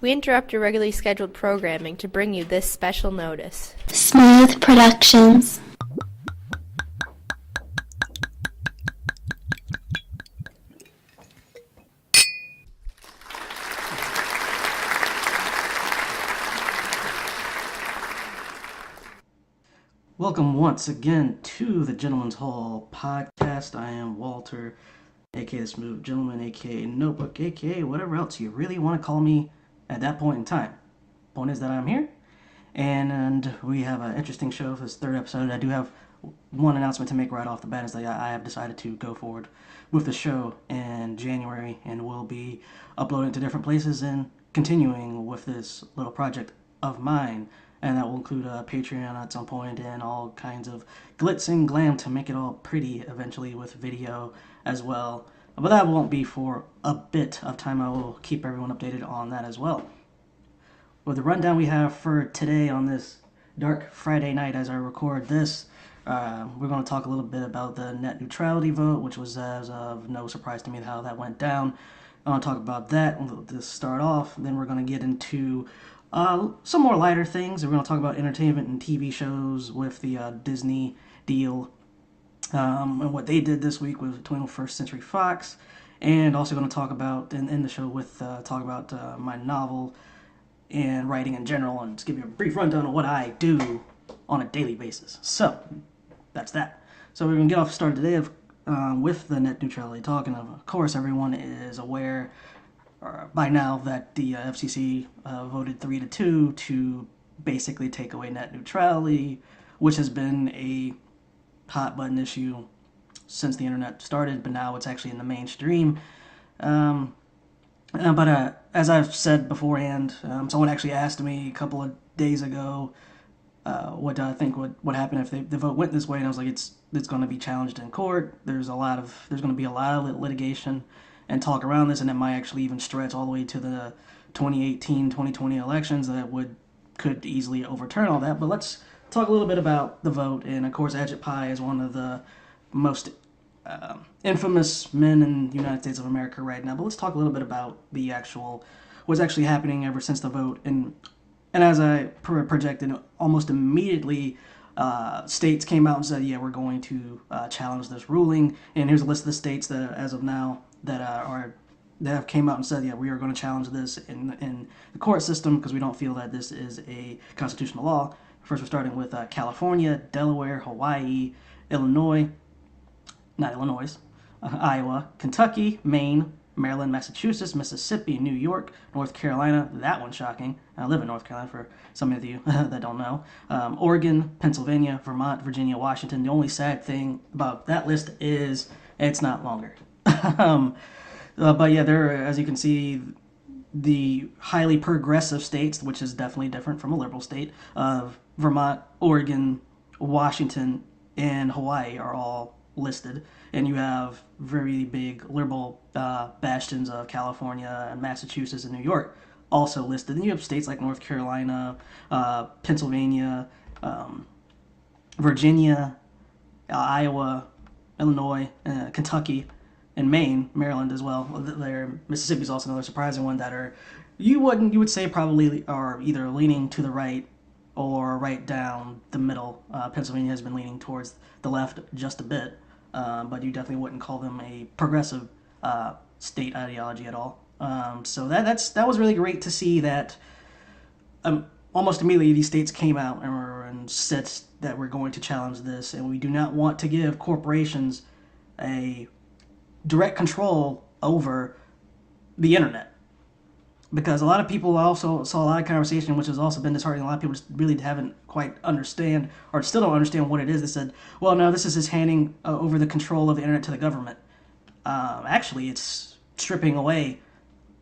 We interrupt your regularly scheduled programming to bring you this special notice. Smooth Productions. Welcome once again to the Gentleman's Hall podcast. I am Walter, aka the Smooth Gentleman, aka Notebook, aka whatever else you really want to call me at that point in time. Point is that I'm here, and we have an interesting show for this third episode. I do have one announcement to make right off the bat, is that I have decided to go forward with the show in January, and will be uploading to different places and continuing with this little project of mine. And that will include a Patreon at some point and all kinds of glitz and glam to make it all pretty eventually, with video as well. But that won't be for a bit of time. I will keep everyone updated on that as well. With the rundown we have for today on this dark Friday night as I record this, we're going to talk a little bit about the net neutrality vote, which was as of no surprise to me how that went down. I want to talk about that to start off. Then we're going to get into some more lighter things. We're going to talk about entertainment and TV shows with the Disney deal and what they did this week with 21st Century Fox. And also going to talk about, in the show, with talk about my novel and writing in general, and just give you a brief rundown of what I do on a daily basis. So, that's that. So we're going to get off started today with the net neutrality talk. And of course, everyone is aware by now that the FCC voted 3-2 to basically take away net neutrality, which has been a hot button issue since the internet started, but now it's actually in the mainstream. But as I've said beforehand, someone actually asked me a couple of days ago what I think would happen if the vote went this way, and I was like, it's going to be challenged in court. There's going to be a lot of litigation and talk around this, and it might actually even stretch all the way to the 2018-2020 elections that could easily overturn all that. But let's talk a little bit about the vote. And of course, Ajit Pai is one of the most infamous men in the United States of America right now. But let's talk a little bit about what's actually happening ever since the vote. And as I projected, almost immediately, states came out and said, yeah, we're going to challenge this ruling. And here's a list of the states that, as of now, that have came out and said, yeah, we are going to challenge this in the court system because we don't feel that this is a constitutional law. First, we're starting with California, Delaware, Hawaii, Iowa, Kentucky, Maine, Maryland, Massachusetts, Mississippi, New York, North Carolina. That one's shocking. I live in North Carolina, for some of you that don't know. Oregon, Pennsylvania, Vermont, Virginia, Washington. The only sad thing about that list is it's not longer. But yeah, there, as you can see, the highly progressive states, which is definitely different from a liberal state, of Vermont, Oregon, Washington, and Hawaii are all listed. And you have very big liberal bastions of California and Massachusetts and New York also listed. And you have states like North Carolina, Pennsylvania, Virginia, Iowa, Illinois, Kentucky, and Maine, Maryland as well. Mississippi is also another surprising one that you would say probably are either leaning to the right or right down the middle. Pennsylvania has been leaning towards the left just a bit, but you definitely wouldn't call them a progressive state ideology at all. So that was really great to see that almost immediately these states came out and said that we're going to challenge this, and we do not want to give corporations a direct control over the internet. Because a lot of people also saw a lot of conversation, which has also been disheartening. A lot of people just really haven't quite understand, or still don't understand what it is. They said, well, no, this is just handing over the control of the internet to the government. Actually, it's stripping away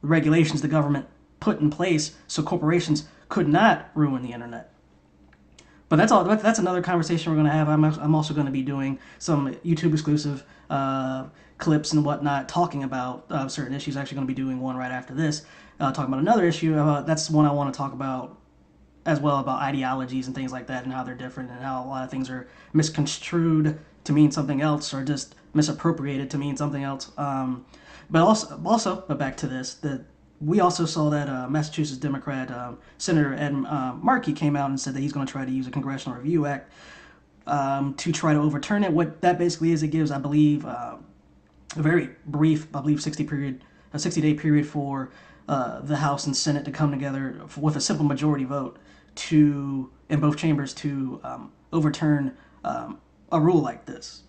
the regulations the government put in place so corporations could not ruin the internet. But that's another conversation we're going to have. I'm also going to be doing some YouTube exclusive clips and whatnot talking about certain issues. Actually going to be doing one right after this, talking about another issue. That's one I want to talk about as well, about ideologies and things like that, and how they're different, and how a lot of things are misconstrued to mean something else, or just misappropriated to mean something else. But back to this, we also saw that Massachusetts Democrat Senator Ed Markey came out and said that he's going to try to use a Congressional Review Act to try to overturn it. What that basically is, it gives, I believe, a very brief, I believe, 60-day period for the House and Senate to come together with a simple majority vote in both chambers to overturn a rule like this.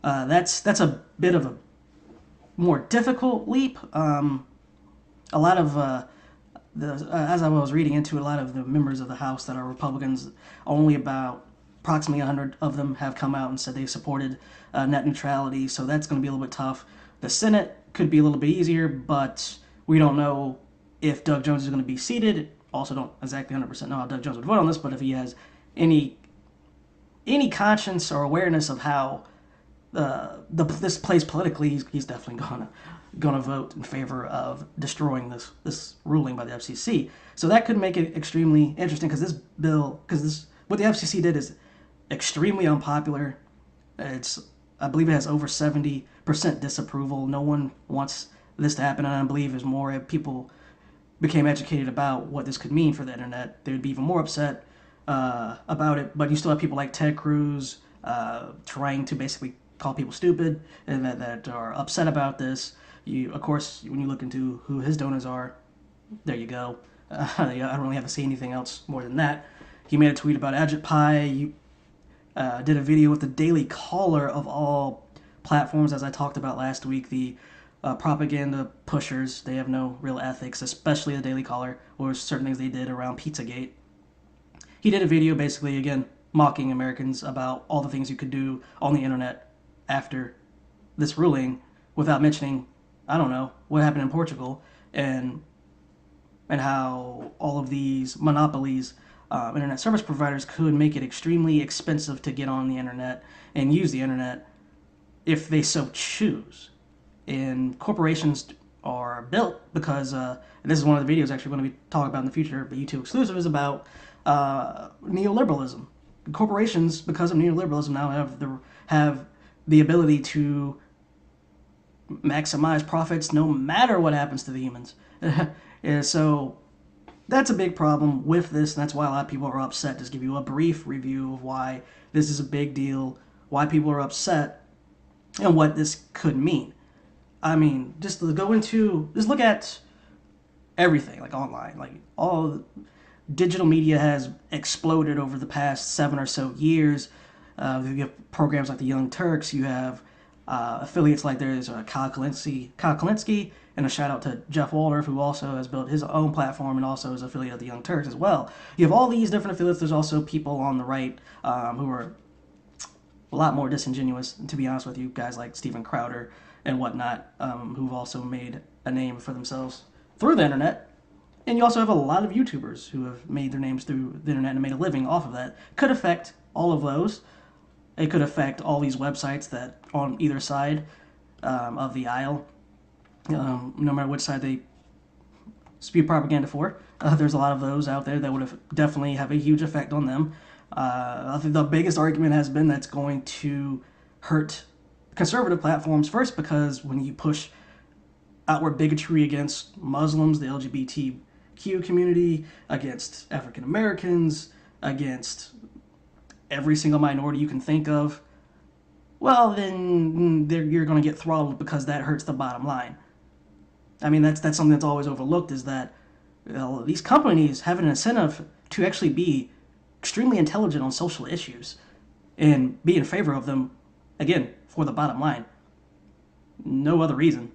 That's a bit of a more difficult leap. A lot of as I was reading into it, a lot of the members of the House that are Republicans, only about approximately 100 of them have come out and said they supported net neutrality, so that's going to be a little bit tough. The Senate could be a little bit easier, but we don't know if Doug Jones is going to be seated. Also don't exactly 100% know how Doug Jones would vote on this, but if he has any conscience or awareness of how this plays politically, he's definitely gonna vote in favor of destroying this ruling by the FCC. So that could make it extremely interesting, because what the FCC did is extremely unpopular. I believe it has over 70% disapproval. No one wants this to happen, and I believe as more people became educated about what this could mean for the internet, they would be even more upset about it. But you still have people like Ted Cruz trying to basically call people stupid and that are upset about this. Of course, when you look into who his donors are, there you go. I don't really have to say anything else more than that. He made a tweet about Ajit Pai. Did a video with the Daily Caller of all platforms, as I talked about last week. The propaganda pushers, they have no real ethics, especially the Daily Caller, or certain things they did around Pizzagate. He did a video basically, again, mocking Americans about all the things you could do on the internet after this ruling, without mentioning, I don't know, what happened in Portugal and how all of these monopolies, internet service providers, could make it extremely expensive to get on the internet and use the internet if they so choose. And corporations are built because, and this is one of the videos actually going to be talking about in the future, but YouTube exclusive, is about neoliberalism. Corporations, because of neoliberalism, now have the ability to maximize profits no matter what happens to the humans. And so that's a big problem with this, and that's why a lot of people are upset. Just give you a brief review of why this is a big deal, why people are upset, and what this could mean. I mean, just look at everything, like online. Like, all digital media has exploded over the past 7 or so years. You have programs like the Young Turks. You have affiliates like there's Kyle Kalinske, and a shout out to Jeff Waldorf, who also has built his own platform and also is affiliate of the Young Turks as well. You have all these different affiliates. There's also people on the right who are a lot more disingenuous, to be honest with you, guys like Steven Crowder and whatnot, who've also made a name for themselves through the internet. And you also have a lot of YouTubers who have made their names through the internet and made a living off of that. Could affect all of those. It could affect all these websites that on either side of the aisle, no matter which side they spew propaganda for. There's a lot of those out there that would definitely have a huge effect on them. I think the biggest argument has been that's going to hurt conservative platforms, first because when you push outward bigotry against Muslims, the LGBTQ community, against African Americans, against every single minority you can think of, well, then you're going to get throttled, because that hurts the bottom line. I mean, that's something that's always overlooked, is that these companies have an incentive to actually be extremely intelligent on social issues and be in favor of them, again, for the bottom line. No other reason.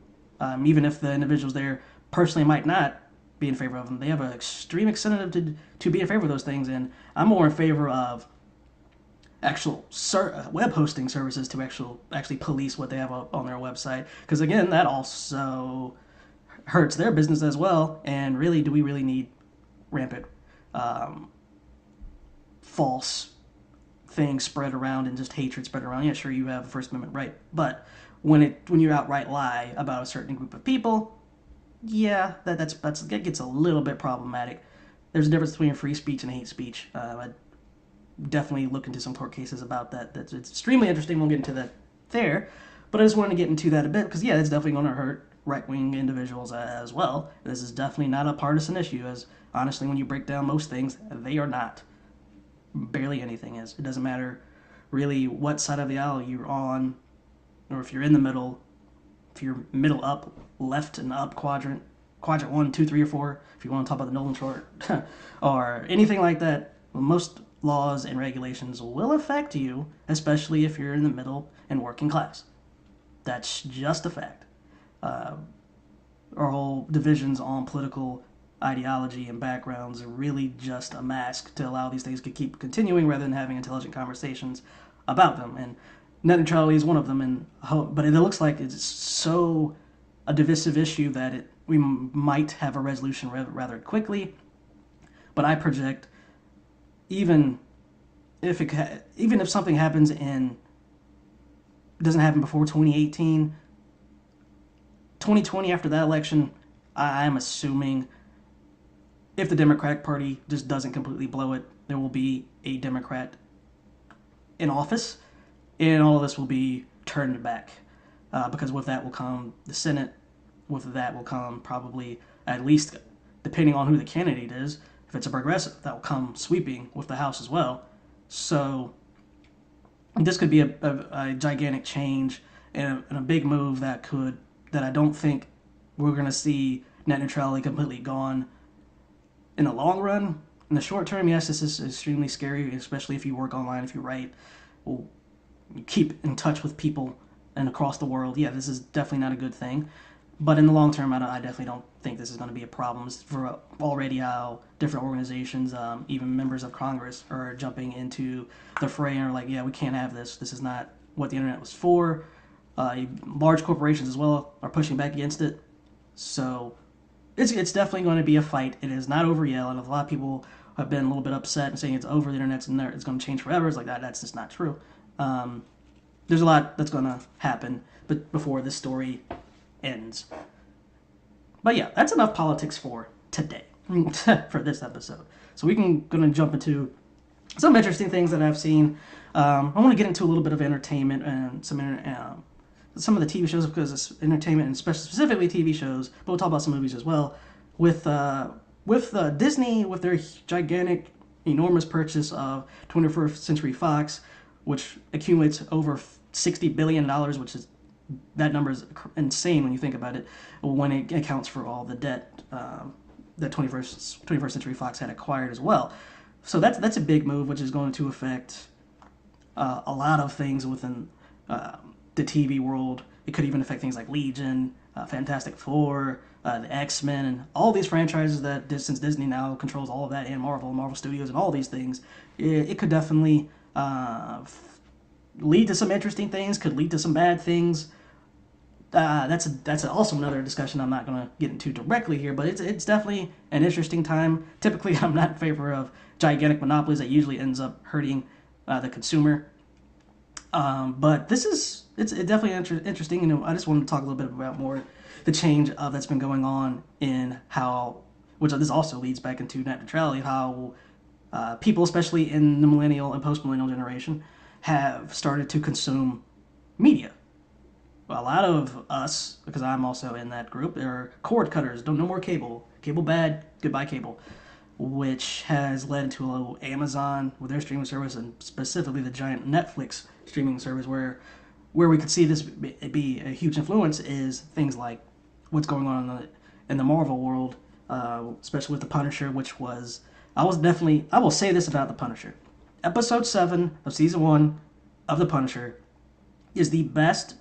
Even if the individuals there personally might not be in favor of them, they have an extreme incentive to be in favor of those things, and I'm more in favor of actual web hosting services to actually police what they have on their website, because again, that also hurts their business as well. And really, do we really need rampant false things spread around and just hatred spread around? Yeah, sure, you have a First Amendment right, but when you outright lie about a certain group of people, yeah, that gets a little bit problematic. There's a difference between free speech and hate speech. I'd definitely look into some court cases about that. It's extremely interesting. We'll get into that there, but I just wanted to get into that a bit, because yeah, it's definitely going to hurt right-wing individuals as well. This is definitely not a partisan issue, as honestly, when you break down most things, they are not. Barely anything is. It doesn't matter really what side of the aisle you're on, or if you're in the middle, if you're middle up, left and up quadrant 1, 2, 3, or 4, if you want to talk about the Nolan chart, or anything like that, most laws and regulations will affect you, especially if you're in the middle and working class. That's just a fact. Our whole divisions on political ideology and backgrounds are really just a mask to allow these things to keep continuing rather than having intelligent conversations about them. And net neutrality is one of them. But it looks like it's so a divisive issue that we might have a resolution rather quickly. But I project even if something happens doesn't happen before 2018, 2020 after that election, I'm assuming if the Democratic Party just doesn't completely blow it, there will be a Democrat in office, and all of this will be turned back. Because with that will come the Senate, with that will come probably, at least depending on who the candidate is, if it's a progressive, that will come sweeping with the House as well. So this could be a gigantic change and a big move that I don't think we're going to see net neutrality completely gone in the long run. In the short term, yes, this is extremely scary, especially if you work online, if you write, you keep in touch with people and across the world. Yeah, this is definitely not a good thing. But in the long term, I definitely don't think this is going to be a problem for already how different organizations, even members of Congress, are jumping into the fray and are like, yeah, we can't have this. This is not what the internet was for. Large corporations as well are pushing back against it. So it's definitely going to be a fight. It is not over yet. And a lot of people have been a little bit upset and saying it's over, the internet's in there, it's going to change forever. It's like that's just not true. There's a lot that's going to happen before this story ends. But yeah, that's enough politics for today, for this episode. So we can going to jump into some interesting things that I've seen. I want to get into a little bit of entertainment and some of the TV shows, because it's entertainment and specifically TV shows, but we'll talk about some movies as well. With Disney, with their gigantic, enormous purchase of 21st Century Fox, which accumulates over $60 billion, which is, that number is insane when you think about it, when it accounts for all the debt that 21st Century Fox had acquired as well. So that's a big move, which is going to affect a lot of things within the TV world. It could even affect things like Legion, Fantastic Four, the X-Men, and all these franchises that, since Disney now controls all of that, and Marvel Studios, and all these things, it could definitely lead to some interesting things, could lead to some bad things. That's also another discussion I'm not going to get into directly here, but it's definitely an interesting time. Typically, I'm not in favor of gigantic monopolies. That usually ends up hurting the consumer. But it's definitely interesting. You know, I just wanted to talk a little bit about more the change that's been going on in how, which this also leads back into net neutrality, how people, especially in the millennial and post-millennial generation, have started to consume media. A lot of us, because I'm also in that group, are cord cutters. No more cable. Cable bad, goodbye cable. Which has led to Amazon with their streaming service, and specifically the giant Netflix streaming service, where we could see this be a huge influence is things like what's going on in the Marvel world, especially with The Punisher, which was, I will say this about The Punisher. Episode 7 of Season 1 of The Punisher is the best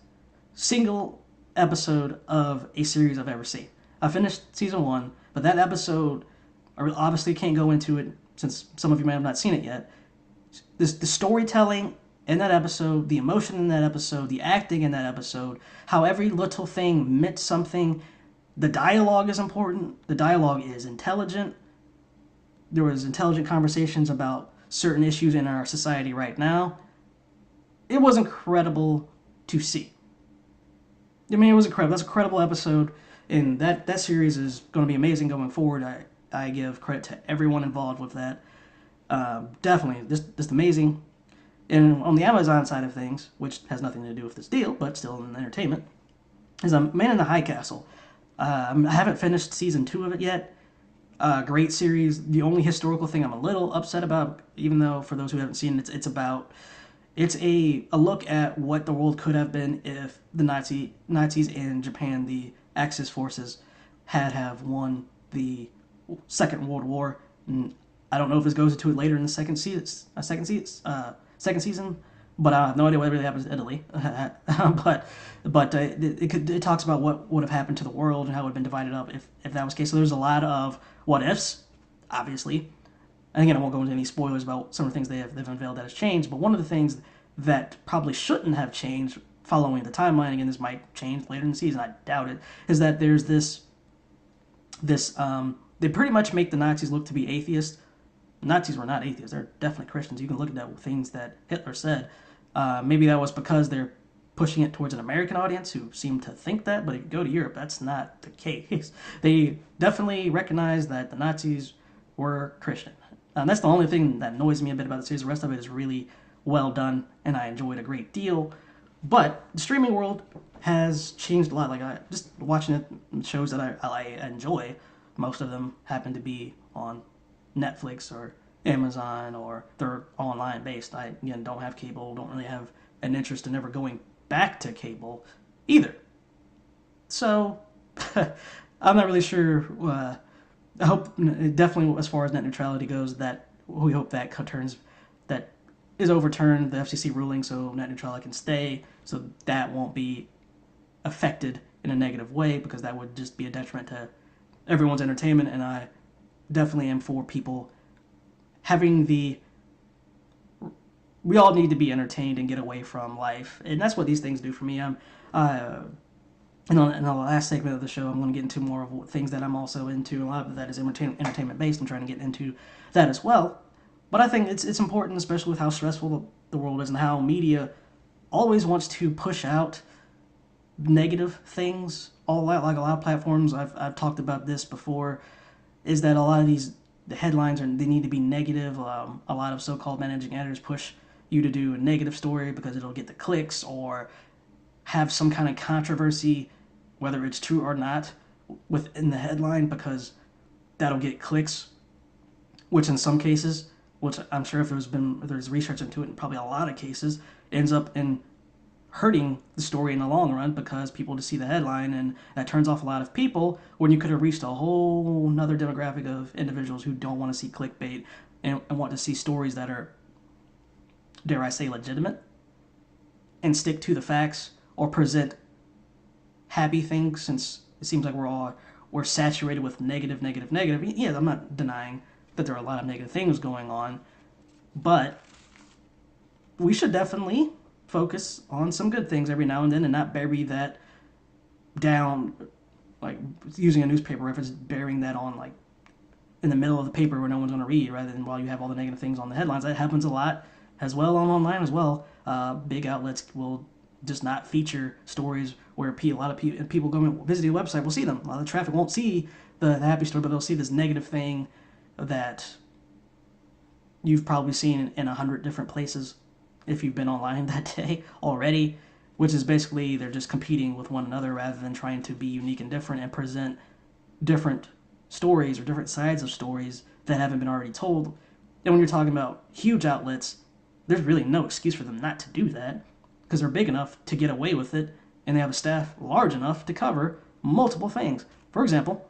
single episode of a series I've ever seen. I finished Season 1, but that episode, I obviously can't go into it since some of you may have not seen it yet. The storytelling in that episode, the emotion in that episode, the acting in that episode, how every little thing meant something. The dialogue is important. The dialogue is intelligent. There was intelligent conversations about certain issues in our society right now. It was incredible to see. I mean, it was incredible. That's a credible episode, and that series is going to be amazing going forward. I give credit to everyone involved with that. Definitely, just amazing. And on the Amazon side of things, which has nothing to do with this deal, but still in entertainment, is Man in the High Castle. I haven't finished season 2 of it yet. Great series. The only historical thing I'm a little upset about, even though for those who haven't seen it, it's a look at what the world could have been if the Nazis in Japan, the Axis forces, had have won the Second World War. And I don't know if this goes into it later in the second season, but I have no idea what really happens to Italy. but it talks about what would have happened to the world and how it would have been divided up if that was the case. So there's a lot of what ifs, obviously. And again, I won't go into any spoilers about some of the things they've unveiled that has changed, but one of the things that probably shouldn't have changed following the timeline, again, this might change later in the season, I doubt it, is that there's this they pretty much make the Nazis look to be atheists. Nazis were not atheists, they're definitely Christians. You can look at that things that Hitler said. Maybe that was because they're pushing it towards an American audience who seem to think that, but if you go to Europe, that's not the case. They definitely recognize that the Nazis were Christian. That's the only thing that annoys me a bit about the series. The rest of it is really well done, and I enjoyed a great deal. But the streaming world has changed a lot. Like, just watching it, shows that I enjoy, most of them happen to be on Netflix or Amazon, or they're online based. I, again, don't have cable, don't really have an interest in ever going back to cable either. So, I'm not really sure. I hope, definitely as far as net neutrality goes, that we hope that is overturned, the FCC ruling, so net neutrality can stay, so that won't be affected in a negative way, because that would just be a detriment to everyone's entertainment. And I definitely am for people having we all need to be entertained and get away from life, and that's what these things do for me. In the last segment of the show, I'm going to get into more of things that I'm also into. A lot of that is entertainment based. I'm trying to get into that as well. But I think it's important, especially with how stressful the world is and how media always wants to push out negative things. Like a lot of platforms, I've talked about this before, is that a lot of the headlines they need to be negative. A lot of so-called managing editors push you to do a negative story because it'll get the clicks, or have some kind of controversy, whether it's true or not, within the headline, because that'll get clicks, which in some cases, which I'm sure if there's research into it, in probably a lot of cases, ends up in hurting the story in the long run, because people just see the headline and that turns off a lot of people, when you could have reached a whole another demographic of individuals who don't want to see clickbait and want to see stories that are, dare I say, legitimate and stick to the facts, or present happy things, since it seems like we're saturated with negative. Yeah, I'm not denying that there are a lot of negative things going on, but we should definitely focus on some good things every now and then, and not bury that down, like using a newspaper reference, burying that on like in the middle of the paper where no one's going to read, rather than while you have all the negative things on the headlines. That happens a lot as well online as well. Big outlets will just not feature stories where a lot of people going visiting the website will see them. A lot of the traffic won't see the happy story, but they'll see this negative thing that you've probably seen in 100 different places if you've been online that day already, which is basically they're just competing with one another rather than trying to be unique and different and present different stories or different sides of stories that haven't been already told. And when you're talking about huge outlets, there's really no excuse for them not to do that, because they're big enough to get away with it, and they have a staff large enough to cover multiple things. For example,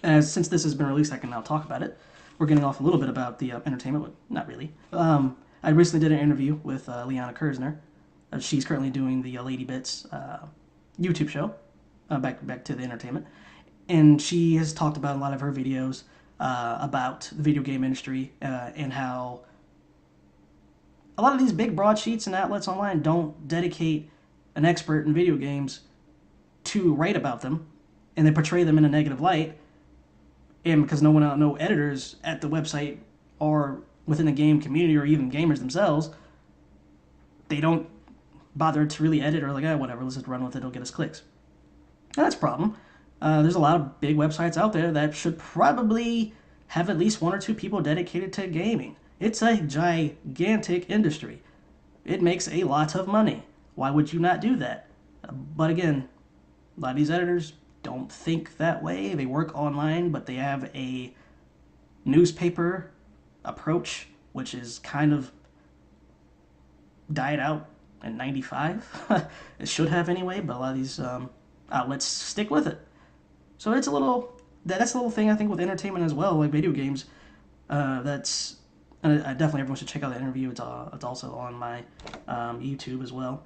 since this has been released, I can now talk about it. We're getting off a little bit about the entertainment, but not really. I recently did an interview with Liana Kersner. She's currently doing the Lady Bits YouTube show, back to the entertainment. And she has talked about a lot of her videos about the video game industry, and how a lot of these big broadsheets and outlets online don't dedicate an expert in video games to write about them, and they portray them in a negative light. And because no editors at the website or within the game community, or even gamers themselves, they don't bother to really edit, or like, whatever, let's just run with it, it'll get us clicks. And that's a problem. There's a lot of big websites out there that should probably have at least one or two people dedicated to gaming. It's a gigantic industry. It makes a lot of money. Why would you not do that? But again, a lot of these editors don't think that way. They work online, but they have a newspaper approach, which is kind of died out in 95. It should have anyway, but a lot of these outlets stick with it. So it's that's a little thing I think with entertainment as well, like video games. That's definitely everyone should check out that interview. It's also on my YouTube as well.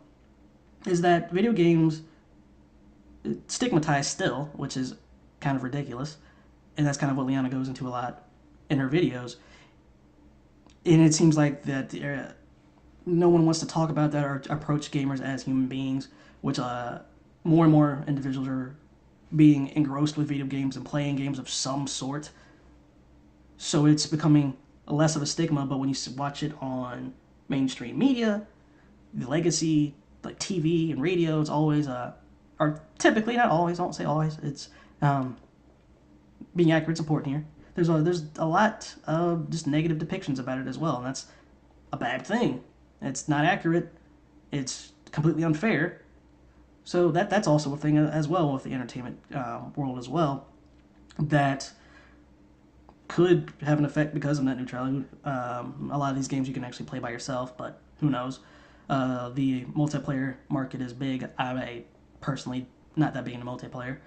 Is that video games stigmatized still, which is kind of ridiculous, and that's kind of what Liana goes into a lot in her videos. And it seems like that no one wants to talk about that or approach gamers as human beings, which more and more individuals are being engrossed with video games and playing games of some sort. So it's becoming less of a stigma, but when you watch it on mainstream media, the legacy, like TV and radio, it's always, or typically, not always, I won't say always, it's, being accurate is important here. There's a lot of just negative depictions about it as well, and that's a bad thing. It's not accurate, it's completely unfair. So that's also a thing as well with the entertainment world as well, that could have an effect because of net neutrality. A lot of these games you can actually play by yourself, but who knows? The multiplayer market is big. I personally not that big into multiplayer.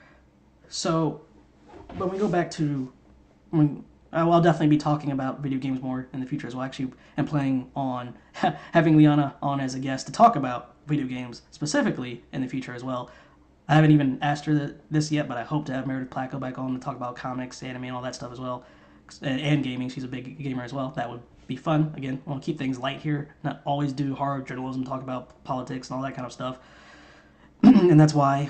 So, but we go back to I'll definitely be talking about video games more in the future as well. Actually, I'm planning on having Liana on as a guest to talk about video games specifically in the future as well. I haven't even asked her this yet, but I hope to have Meredith Placco back on to talk about comics, anime, and all that stuff as well. And gaming. She's a big gamer as well. That would be fun. Again, I want to keep things light here, not always do hard journalism, talk about politics and all that kind of stuff. And that's why,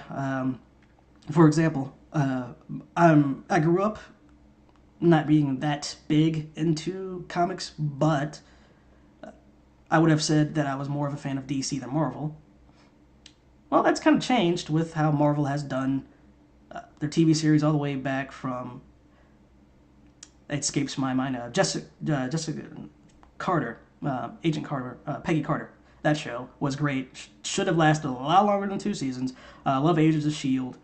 for example, I grew up not being that big into comics, but I would have said that I was more of a fan of DC than Marvel. Well, that's kind of changed with how Marvel has done their TV series all the way back from, it escapes my mind, Jessica Carter, Agent Carter, Peggy Carter. That show was great. Should have lasted a lot longer than 2 seasons. I love Agents of S.H.I.E.L.D.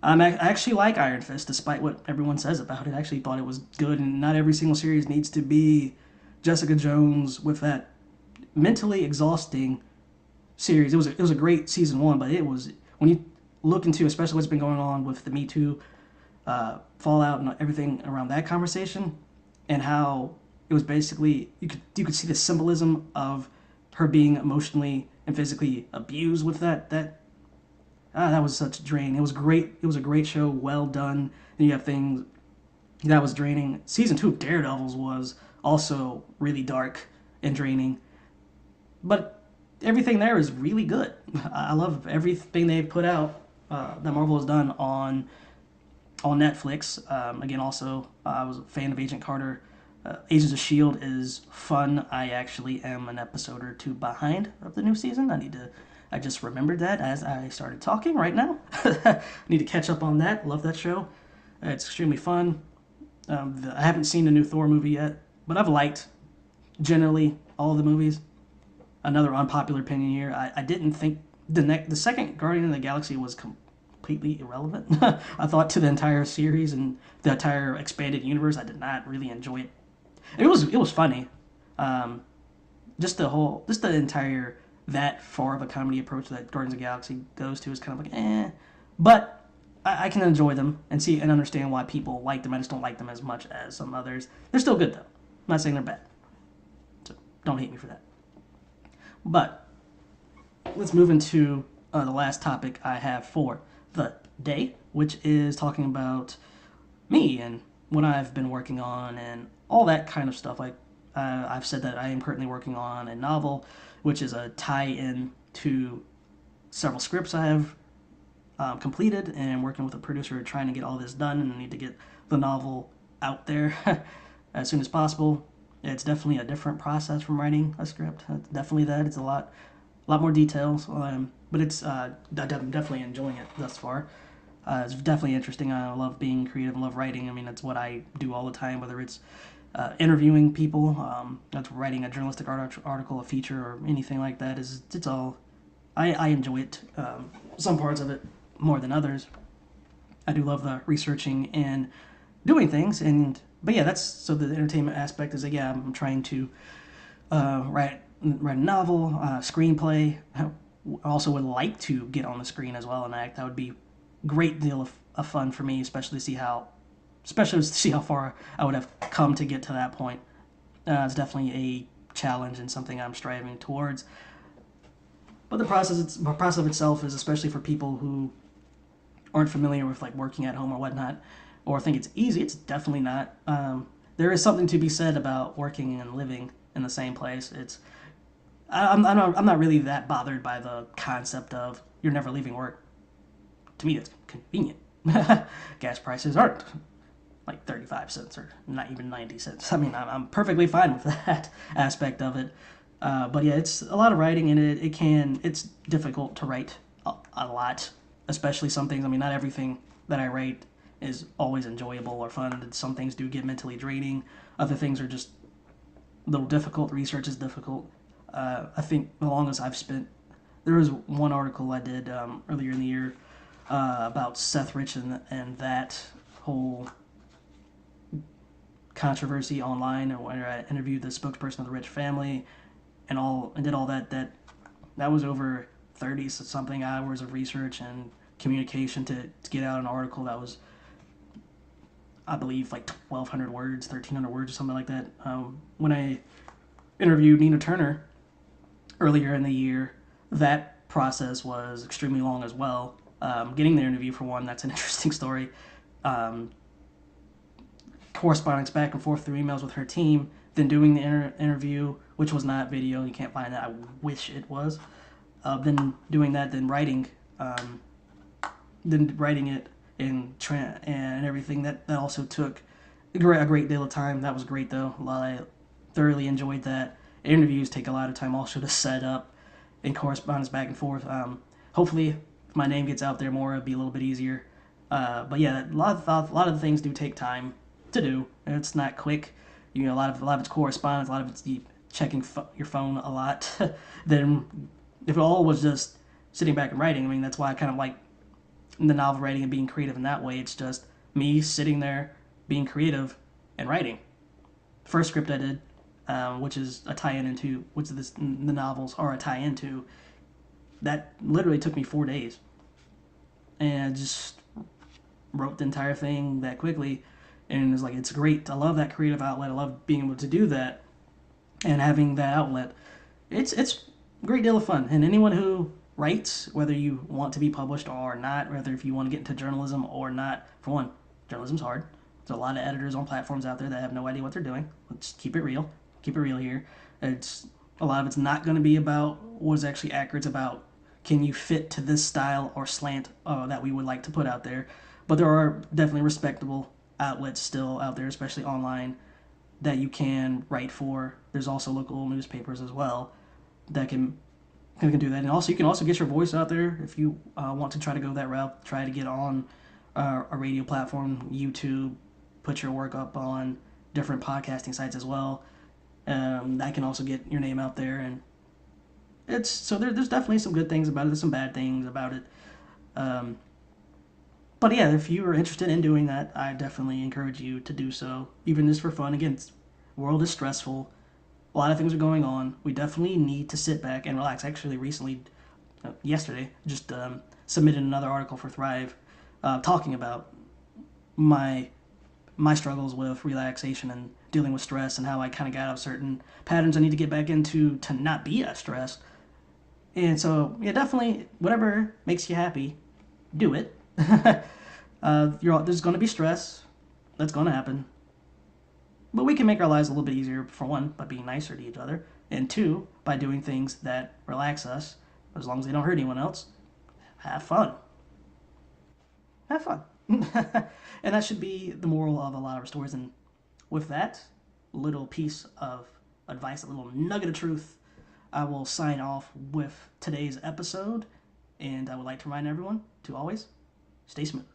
I actually like Iron Fist, despite what everyone says about it. I actually thought it was good, and not every single series needs to be Jessica Jones with that mentally exhausting series. It was a great season 1, but it was, when you look into especially what's been going on with the Me Too fallout and everything around that conversation, and how it was basically, you could see the symbolism of her being emotionally and physically abused with that was such a drain. It was great. It was a great show, well done. And you have things that was draining. Season 2 of Daredevils was also really dark and draining, but everything there is really good. I love everything they put out that Marvel has done on Netflix. Again, also, I was a fan of Agent Carter. Agents of S.H.I.E.L.D. is fun. I actually am an episode or 2 behind of the new season. I just remembered that as I started talking right now. Need to catch up on that. Love that show. It's extremely fun. I haven't seen the new Thor movie yet, but I've liked, generally, all of the movies. Another unpopular opinion here. I didn't think the second Guardian of the Galaxy was completely irrelevant. I thought to the entire series and the entire expanded universe, I did not really enjoy it. It was funny. Just the entire, that far of a comedy approach that Guardians of the Galaxy goes to is kind of like, eh. But I can enjoy them and see and understand why people like them. I just don't like them as much as some others. They're still good, though. I'm not saying they're bad. So don't hate me for that. But let's move into the last topic I have for the day, which is talking about me and what I've been working on and all that kind of stuff. Like I've said that I am currently working on a novel, which is a tie-in to several scripts I have completed, and I'm working with a producer trying to get all this done, and I need to get the novel out there as soon as possible. It's definitely a different process from writing a script. It's definitely that. It's a lot more details, but it's I'm definitely enjoying it thus far. It's definitely interesting. I love being creative. I love writing. I mean, that's what I do all the time, whether it's interviewing people, that's writing a journalistic article, a feature, or anything like that. It's all, I enjoy it. Some parts of it more than others. I do love the researching and doing things. But yeah, that's so the entertainment aspect is that, yeah, I'm trying to write a novel, screenplay. I also would like to get on the screen as well and act. That would be a great deal of fun for me, especially to see how far I would have come to get to that point. It's definitely a challenge and something I'm striving towards. But the process itself is, especially for people who aren't familiar with like working at home or whatnot, or think it's easy. It's definitely not. There is something to be said about working and living in the same place. I'm not really that bothered by the concept of you're never leaving work. To me, it's convenient. Gas prices aren't like 35 cents or not even 90 cents. I mean, I'm perfectly fine with that aspect of it. But yeah, it's a lot of writing, and it's difficult to write a lot, especially some things. I mean, not everything that I write is always enjoyable or fun. Some things do get mentally draining. Other things are just a little difficult. Research is difficult. I think the longest I've spent, there was one article I did earlier in the year about Seth Rich and that whole controversy online, where I interviewed the spokesperson of the Rich family and did all that was over 30 something hours of research and communication to get out an article that was, I believe, like 1,200 words, 1,300 words, or something like that. When I interviewed Nina Turner earlier in the year, that process was extremely long as well. Getting the interview, for one, that's an interesting story. Correspondence back and forth through emails with her team, then doing the interview, which was not video. You can't find that. I wish it was. Then doing that, then writing it and everything. That also took a great deal of time. That was great, though. I thoroughly enjoyed that. Interviews take a lot of time also to set up and correspondence back and forth. Hopefully, if my name gets out there more, it'll be a little bit easier. But yeah, a lot of the things do take time to do. It's not quick. A lot of it's correspondence. A lot of it's checking your phone a lot. Then, if it all was just sitting back and writing, I mean, that's why I kind of like the novel writing and being creative in that way. It's just me sitting there, being creative, and writing. First script I did, which is a tie-in into, the novels are a tie-in to, that literally took me 4 days. And I just wrote the entire thing that quickly, and it's like, it's great. I love that creative outlet. I love being able to do that and having that outlet. It's a great deal of fun. And anyone who writes, whether you want to be published or not, whether if you want to get into journalism or not, for one, journalism's hard. There's a lot of editors on platforms out there that have no idea what they're doing. Let's keep it real. Keep it real here. A lot of it's not going to be about what is actually accurate. It's about, can you fit to this style or slant that we would like to put out there. But there are definitely respectable outlets still out there, especially online, that you can write for. There's also local newspapers as well that can do that. And also, you can also get your voice out there if you want to try to go that route. Try to get on a radio platform, YouTube, put your work up on different podcasting sites as well. That can also get your name out there. And there's definitely some good things about it. There's some bad things about it. But yeah, if you are interested in doing that, I definitely encourage you to do so, even just for fun. Again, the world is stressful. A lot of things are going on. We definitely need to sit back and relax. Actually, recently, yesterday, just submitted another article for Thrive, talking about my struggles with relaxation and dealing with stress, and how I kind of got out of certain patterns I need to get back into to not be as stressed. And so, yeah, definitely, whatever makes you happy, do it. There's going to be stress. That's going to happen. But we can make our lives a little bit easier, for one, by being nicer to each other, and two, by doing things that relax us, as long as they don't hurt anyone else. Have fun. Have fun. And that should be the moral of a lot of our stories. And with that little piece of advice, a little nugget of truth, I will sign off with today's episode. And I would like to remind everyone to always stay smooth.